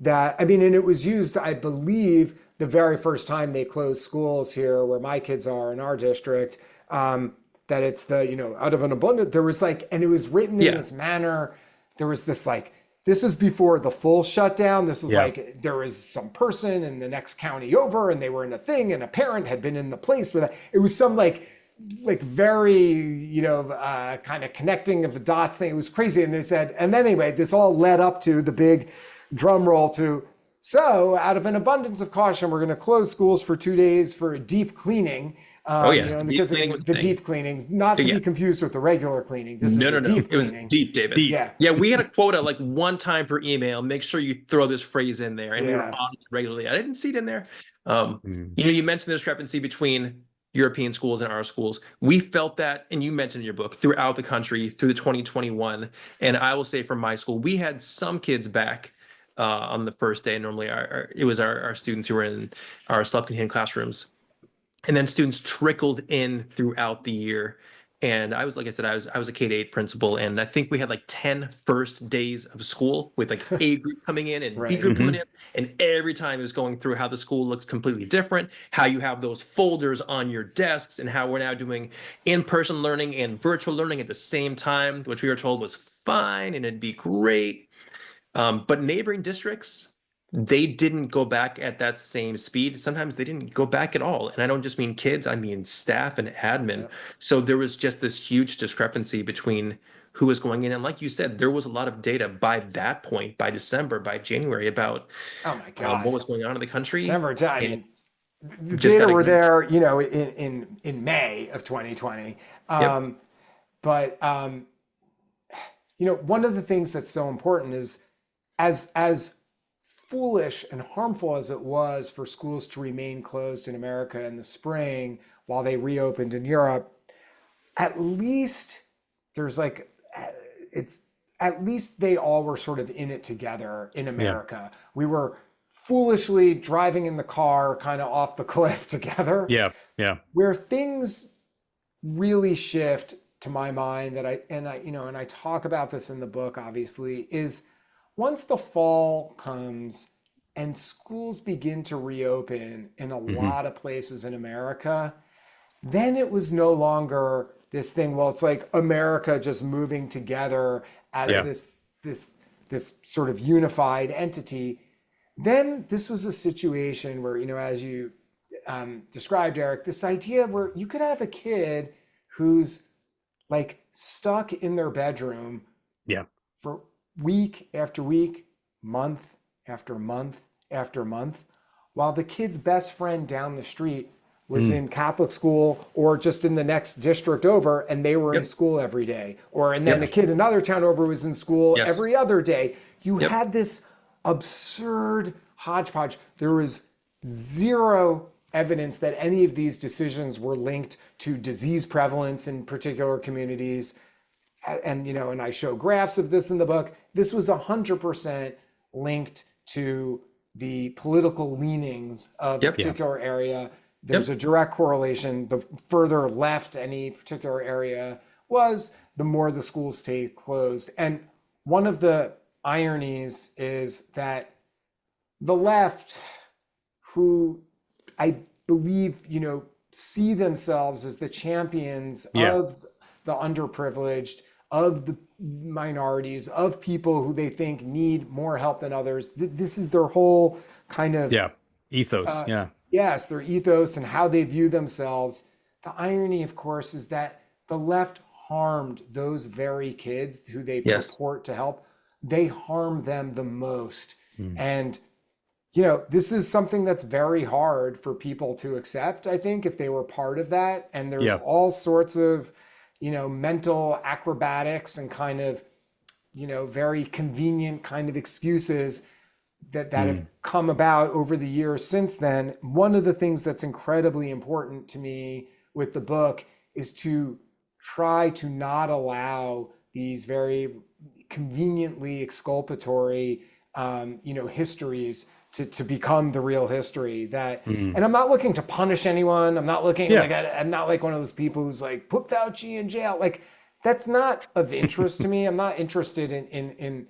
that, and it was used, I believe, the very first time they closed schools here where my kids are in our district, that it's the, out of an abundance, there was and it was written in this manner. There was this this is before the full shutdown. This was there was some person in the next county over and they were in a thing and a parent had been in the place with it was some very, kind of connecting of the dots thing. It was crazy. And they said, and then anyway, this all led up to the big drum roll to, so out of an abundance of caution, we're going to close schools for 2 days for a deep cleaning. Because the deep cleaning, not to be confused with the regular cleaning. This is deep cleaning. It was deep, David. Deep. Yeah, we had a quota one time per email. Make sure you throw this phrase in there, and we were on it regularly. I didn't see it in there. You mentioned the discrepancy between European schools and our schools. We felt that, and you mentioned in your book, throughout the country through the 2021. And I will say from my school, we had some kids back on the first day. Normally, it was our students who were in our self-contained classrooms. And then students trickled in throughout the year. And I was, like I said, I was a K-8 principal, and I think we had 10 first days of school with A group coming in and B group coming in. And every time it was going through how the school looks completely different, how you have those folders on your desks, and how we're now doing in-person learning and virtual learning at the same time, which we were told was fine and it'd be great. But neighboring districts, they didn't go back at that same speed. Sometimes they didn't go back at all. And I don't just mean kids, I mean staff and admin. So there was just this huge discrepancy between who was going in. And like you said, there was a lot of data by that point, by December, by January, about what was going on in the country. December, the data were there, in May of 2020. But, one of the things that's so important is as foolish and harmful as it was for schools to remain closed in America in the spring while they reopened in Europe, at least there's at least they all were sort of in it together in America. We were foolishly driving in the car kind of off the cliff together. Where things really shift, to my mind, that I talk about this in the book, obviously, is once the fall comes and schools begin to reopen in a lot of places in America, then it was no longer this thing, well, it's America just moving together as this sort of unified entity. Then this was a situation where, as you described, Eric, this idea where you could have a kid who's stuck in their bedroom for week after week, month after month after month, while the kid's best friend down the street was in Catholic school or just in the next district over, and they were in school every day. Or and then the kid in another town over was in school every other day. You had this absurd hodgepodge. There was zero evidence that any of these decisions were linked to disease prevalence in particular communities. And and I show graphs of this in the book. This was 100% linked to the political leanings of a particular area. There's a direct correlation. The further left any particular area was, the more the schools stayed closed. And one of the ironies is that the left, who I believe, see themselves as the champions of the underprivileged, of the minorities, of people who they think need more help than others. This is their whole kind of ethos. Yes, their ethos and how they view themselves. The irony, of course, is that the left harmed those very kids who they purport to help. They harm them the most. And, this is something that's very hard for people to accept, I think, if they were part of that. And there's all sorts of, mental acrobatics and kind of, very convenient kind of excuses that have come about over the years since then. One of the things that's incredibly important to me with the book is to try to not allow these very conveniently exculpatory, histories to become the real history. That, and I'm not looking to punish anyone. I'm not looking I'm not like one of those people who's like, put Fauci in jail. Like, that's not of interest to me. I'm not interested in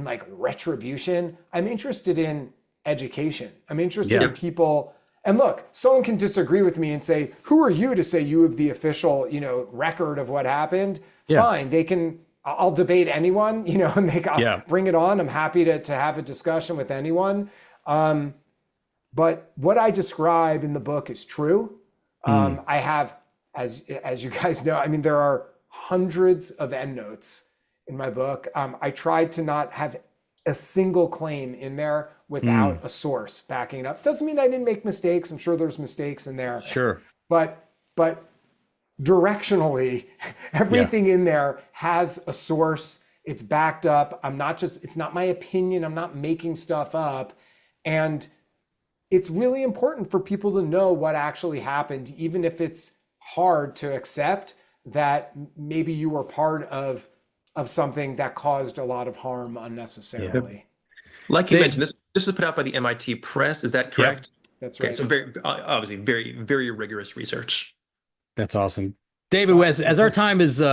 like retribution. I'm interested in education. I'm interested in people. And look, someone can disagree with me and say, who are you to say you have the official, record of what happened? Fine. They can, I'll debate anyone, and I'll bring it on. I'm happy to have a discussion with anyone. But what I describe in the book is true. I have, as you guys know, there are hundreds of endnotes in my book. I tried to not have a single claim in there without a source backing it up. Doesn't mean I didn't make mistakes. I'm sure there's mistakes in there. Sure. But directionally, everything in there has a source. It's backed up. It's not my opinion. I'm not making stuff up. And it's really important for people to know what actually happened, even if it's hard to accept that maybe you were part of something that caused a lot of harm unnecessarily. Like you mentioned, this was put out by the MIT Press. Is that correct? That's right. Okay, so very obviously very, very rigorous research. That's awesome. David, as our time is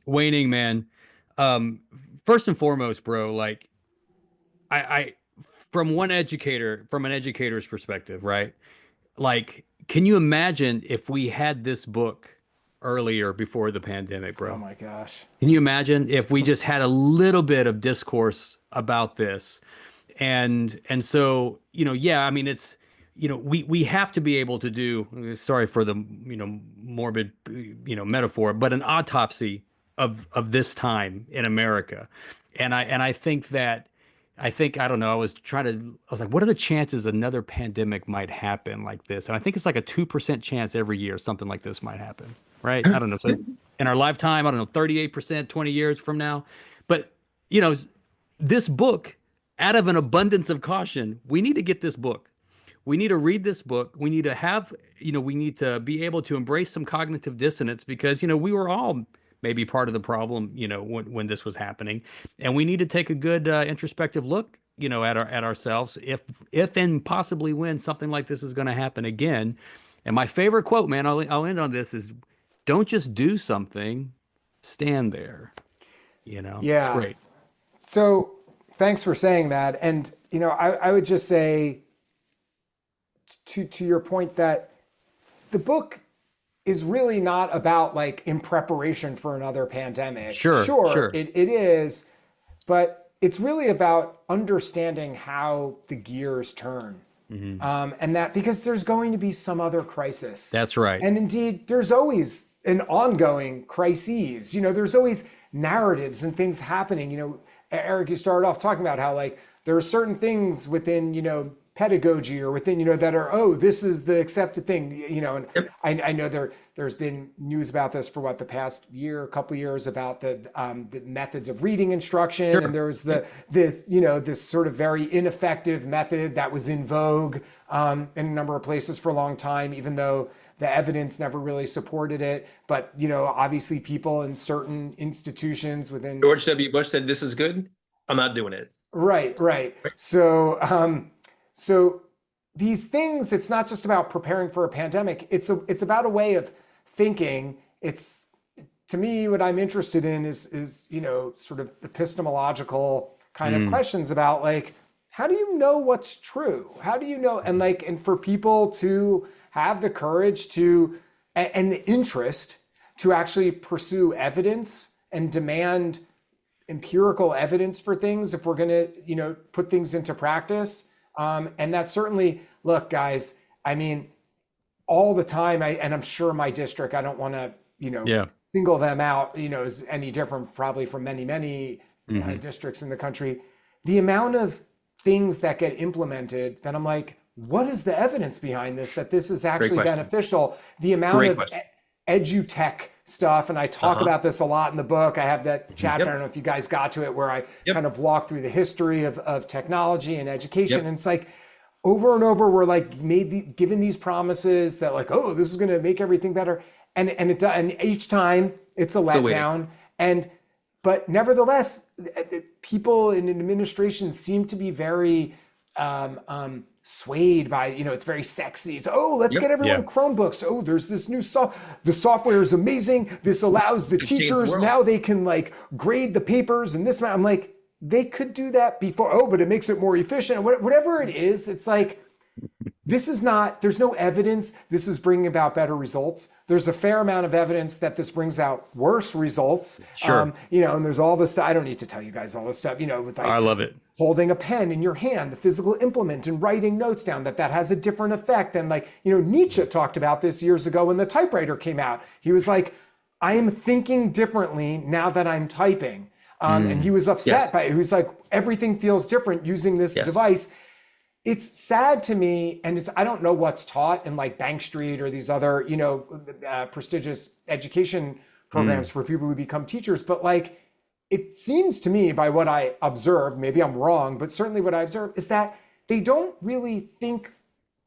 waning, man, first and foremost, bro, like I from an educator's perspective, right? Like, can you imagine if we had this book earlier before the pandemic, bro? Oh my gosh. Can you imagine if we just had a little bit of discourse about this? And so, it's, we have to be able to do, sorry for the, morbid, metaphor, but an autopsy of this time in America. And I think I don't know, I was like, what are the chances another pandemic might happen like this? And I think it's like a 2% chance every year something like this might happen, right? I don't know. So in our lifetime, I don't know, 38%, 20 years from now. But, this book, out of an abundance of caution, we need to get this book. We need to read this book. We need to have, we need to be able to embrace some cognitive dissonance because, we were all maybe part of the problem, when this was happening. And we need to take a good introspective look, at ourselves if and possibly when something like this is going to happen again. And my favorite quote, man, I'll end on this, is don't just do something, stand there. Yeah. It's great. So thanks for saying that. And, I would just say to your point that the book is really not about like in preparation for another pandemic. Sure. It is, but it's really about understanding how the gears turn. And that because there's going to be some other crisis. That's right. And indeed, there's always an ongoing crises. There's always narratives and things happening. Eric, you started off talking about how like there are certain things within, pedagogy or within, that are, oh, this is the accepted thing, and Yep. I know there's been news about this for what, the past year, a couple years, about the methods of reading instruction, and Sure. there was this sort of very ineffective method that was in vogue in a number of places for a long time, even though the evidence never really supported it. But obviously people in certain institutions within. George W. Bush said, "This is good. I'm not doing it." Right, right. Right. So these things, it's not just about preparing for a pandemic. It's about a way of thinking. It's, to me, what I'm interested in is sort of epistemological kind of questions about, like, how do you know what's true? How do you know? And for people to have the courage to and the interest to actually pursue evidence and demand empirical evidence for things if we're going to put things into practice. And that's certainly, look, guys, I mean, all the time, and I'm sure my district, I don't want to single them out, is any different probably from many districts in the country. The amount of things that get implemented that I'm like, what is the evidence behind this, that this is actually beneficial? The amount of edutech stuff, and I talk about this a lot in the book. I have that chapter, I don't know if you guys got to it, where I kind of walk through the history of technology and education. And it's like, over and over, we're like given these promises that, like, oh, this is going to make everything better. And it does, and each time it's a letdown. But nevertheless, people in administration seem to be very swayed by, it's very sexy. It's, oh, let's get everyone Chromebooks. Oh, there's this new the software is amazing. This allows the teachers, now they can like grade the papers and this. I'm like, they could do that before. Oh, but it makes it more efficient. Whatever it is, it's like, this is not, there's no evidence this is bringing about better results. There's a fair amount of evidence that this brings out worse results. Sure. And there's all this stuff. I don't need to tell you guys all this stuff, with like, I love it. Holding a pen in your hand, the physical implement, and writing notes down, that has a different effect. And like, Nietzsche talked about this years ago when the typewriter came out. He was like, I am thinking differently now that I'm typing. And he was upset by it. He was like, everything feels different using this device. It's sad to me, and I don't know what's taught in like Bank Street or these other, prestigious education programs for people who become teachers. But like, it seems to me, by what I observe, maybe I'm wrong, but certainly what I observe is that they don't really think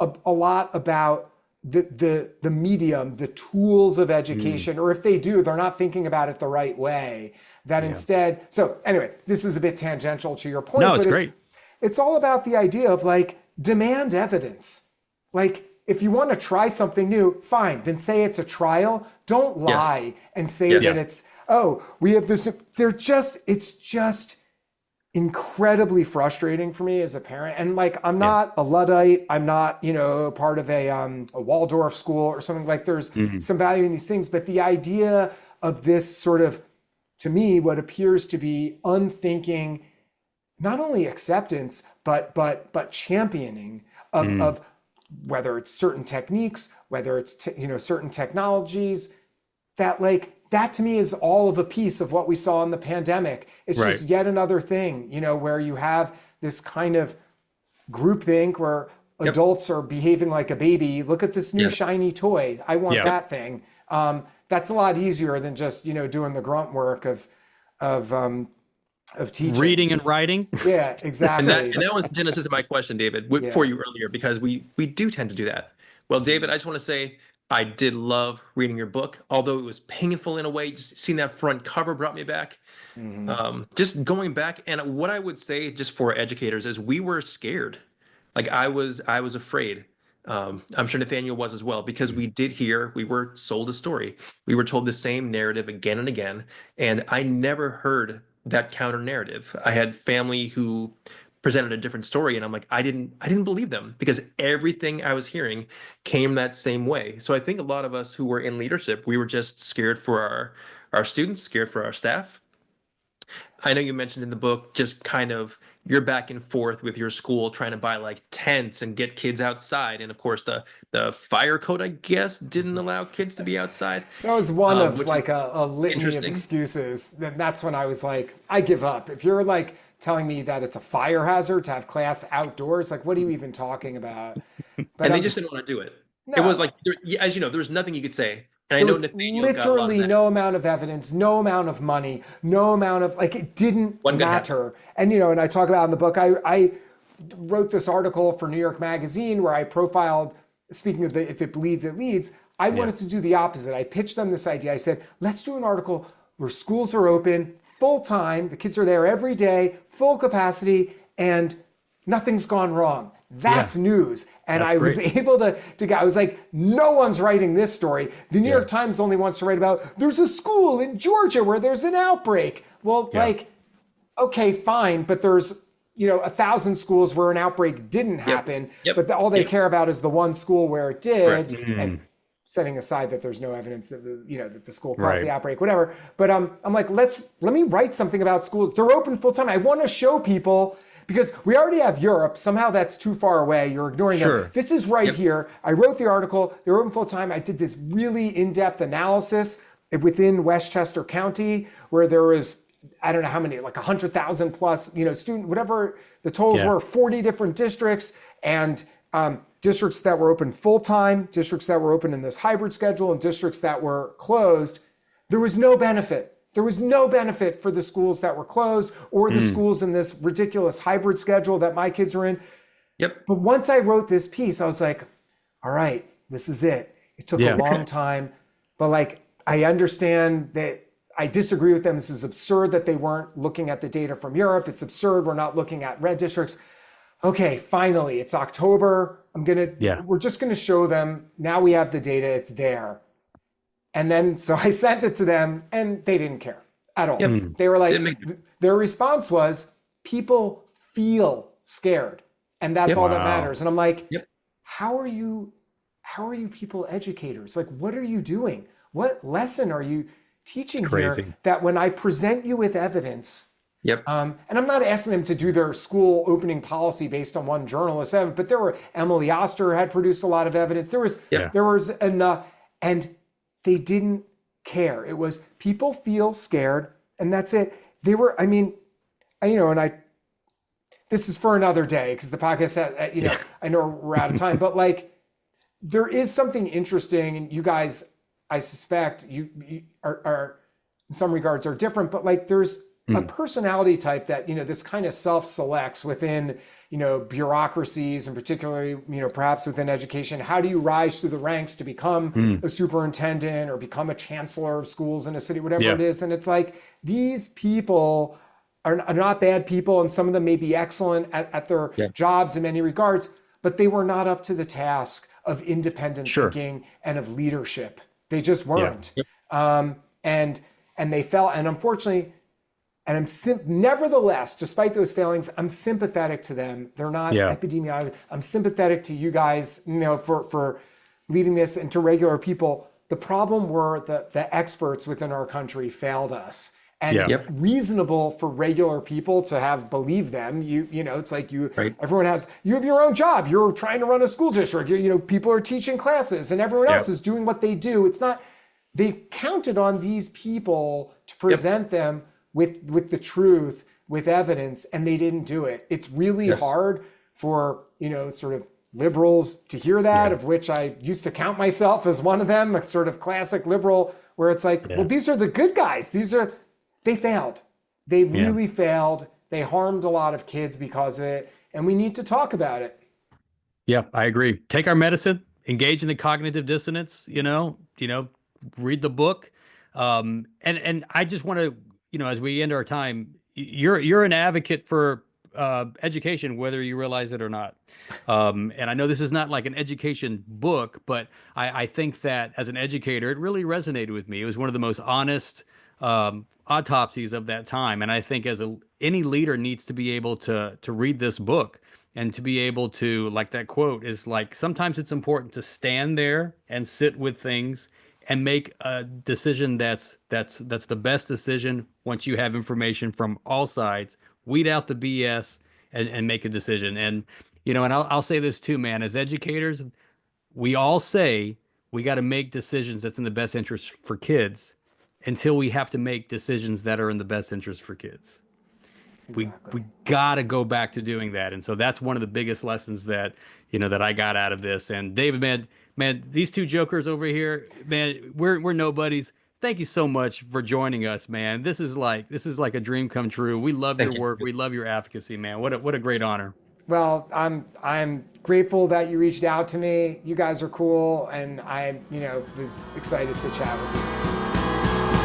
a lot about the medium, the tools of education, or if they do, they're not thinking about it the right way. That instead, so anyway, this is a bit tangential to your point. No, it's great. It's all about the idea of like, demand evidence. Like, if you want to try something new, fine, then say it's a trial. Don't lie and say that it's, oh, we have this. It's just incredibly frustrating for me as a parent. And like, I'm not a Luddite. I'm not, part of a Waldorf school or something. Like, there's some value in these things, but the idea of this sort of, to me, what appears to be unthinking, not only acceptance, but championing of whether it's certain techniques, whether it's certain technologies, that to me is all of a piece of what we saw in the pandemic. It's just yet another thing, where you have this kind of groupthink where adults are behaving like a baby. Look at this new shiny toy. I want that thing. That's a lot easier than just doing the grunt work of teaching. Reading and writing. Yeah, exactly. And that was the genesis of my question, David, for you earlier, because we do tend to do that. Well, David, I just want to say I did love reading your book, although it was painful in a way. Just seeing that front cover brought me back. Just going back, and what I would say, just for educators, is we were scared. Like, I was afraid. I'm sure Nathaniel was as well, because we were sold a story. We were told the same narrative again and again, and I never heard that counter narrative. I had family who presented a different story, and I'm like, I didn't believe them, because everything I was hearing came that same way. So I think a lot of us who were in leadership, we were just scared for our students, scared for our staff. I know you mentioned in the book just kind of you're back and forth with your school trying to buy like tents and get kids outside, and of course the fire code, I guess, didn't allow kids to be outside, That was one of which is like a litany of interesting. excuses. Then that's when I was like, I give up. If you're like telling me that it's a fire hazard to have class outdoors, like what are you even talking about? But And they just didn't want to do it. It was no, like, as you know, there was nothing you could say. And I there know was Nathaniel got a lot of literally that. no amount of evidence, no amount of money, no amount of like it didn't One good happen. matter. And and I talk about in the book, I wrote this article for New York Magazine where I profiled, speaking of the if it bleeds, it leads. I wanted to do the opposite. I pitched them this idea. I said, let's do an article where schools are open full time, the kids are there every day, full capacity, and nothing's gone wrong. That's news. And That's I was great. able to get, I was like, no one's writing this story. The New Yeah. York Times only wants to write about there's a school in Georgia where there's an outbreak. Well, Yeah. like, okay, fine, but there's 1,000 schools where an outbreak didn't happen, Yep. but all they Yep. care about is the one school where it did, Correct. and setting aside that there's no evidence that that the school caused Right. the outbreak, whatever. But I'm like, let me write something about schools. They're open full time. I want to show people because we already have Europe. Somehow that's too far away. You're ignoring Sure. them. This is right here. I wrote the article. They're open full time. I did this really in-depth analysis within Westchester County where there was, I don't know how many, like 100,000 plus, student, whatever the totals Yeah. were, 40 different districts and districts that were open full time, districts that were open in this hybrid schedule, and districts that were closed. There was no benefit. There was no benefit for the schools that were closed or the schools in this ridiculous hybrid schedule that my kids are in. Yep. But once I wrote this piece, I was like, all right, this is it. It took Yeah. a long time, but like, I understand that I disagree with them. This is absurd that they weren't looking at the data from Europe. It's absurd we're not looking at red districts. Okay, finally, it's October. We're just gonna show them. Now we have the data, it's there. And then, so I sent it to them and they didn't care at all. Yep. They were like, Didn't make- their response was, people feel scared. And that's Yep. all that Wow. matters. And I'm like, Yep. how are you people educators? Like, what are you doing? What lesson are you teaching here crazy. that when I present you with evidence, Yep. and I'm not asking them to do their school opening policy based on one journalist, but there were Emily Oster had produced a lot of evidence. Yeah. There was enough, and they didn't care. It was people feel scared, and that's it. They were, I mean, this is for another day because the podcast, I know we're out of time, but like, there is something interesting, and you guys, I suspect you are in some regards are different, but like there's a personality type that, this kind of self-selects within, bureaucracies and particularly, perhaps within education. How do you rise through the ranks to become a superintendent or become a chancellor of schools in a city, whatever Yeah. it is? And it's like, these people are not bad people, and some of them may be excellent at their jobs in many regards, but they were not up to the task of independent thinking and of leadership. They just weren't. And they fell, and unfortunately, and nevertheless, despite those failings, I'm sympathetic to them. They're not epidemiologists. I'm sympathetic to you guys, for leaving this, and to regular people. The problem were the experts within our country failed us. And it's reasonable for regular people to have believed them. It's like everyone you have your own job. You're trying to run a school district. People are teaching classes, and everyone else is doing what they do. It's not. They counted on these people to present them with the truth, with evidence, and they didn't do it. It's really hard for sort of liberals to hear that, of which I used to count myself as one of them, a sort of classic liberal, where it's like, well, these are the good guys. They failed. They really failed. They harmed a lot of kids because of it, and we need to talk about it. Yeah, I agree. Take our medicine, engage in the cognitive dissonance, read the book. And I just want to, as we end our time, you're an advocate for education, whether you realize it or not. And I know this is not like an education book, but I think that as an educator, it really resonated with me. It was one of the most honest autopsies of that time. And I think any leader needs to be able to read this book and to be able to, like that quote is like, sometimes it's important to stand there and sit with things and make a decision that's the best decision once you have information from all sides. Weed out the BS and make a decision. And and I'll say this too, man. As educators, we all say we got to make decisions that's in the best interest for kids until we have to make decisions that are in the best interest for kids. Exactly. We got to go back to doing that. And so that's one of the biggest lessons that, that I got out of this. And David, man, these two jokers over here, man, we're nobodies. Thank you so much for joining us, man. This is like a dream come true. We love your Thank work. you. We love your advocacy, man. What a great honor. Well, I'm grateful that you reached out to me. You guys are cool, and I was excited to chat with you.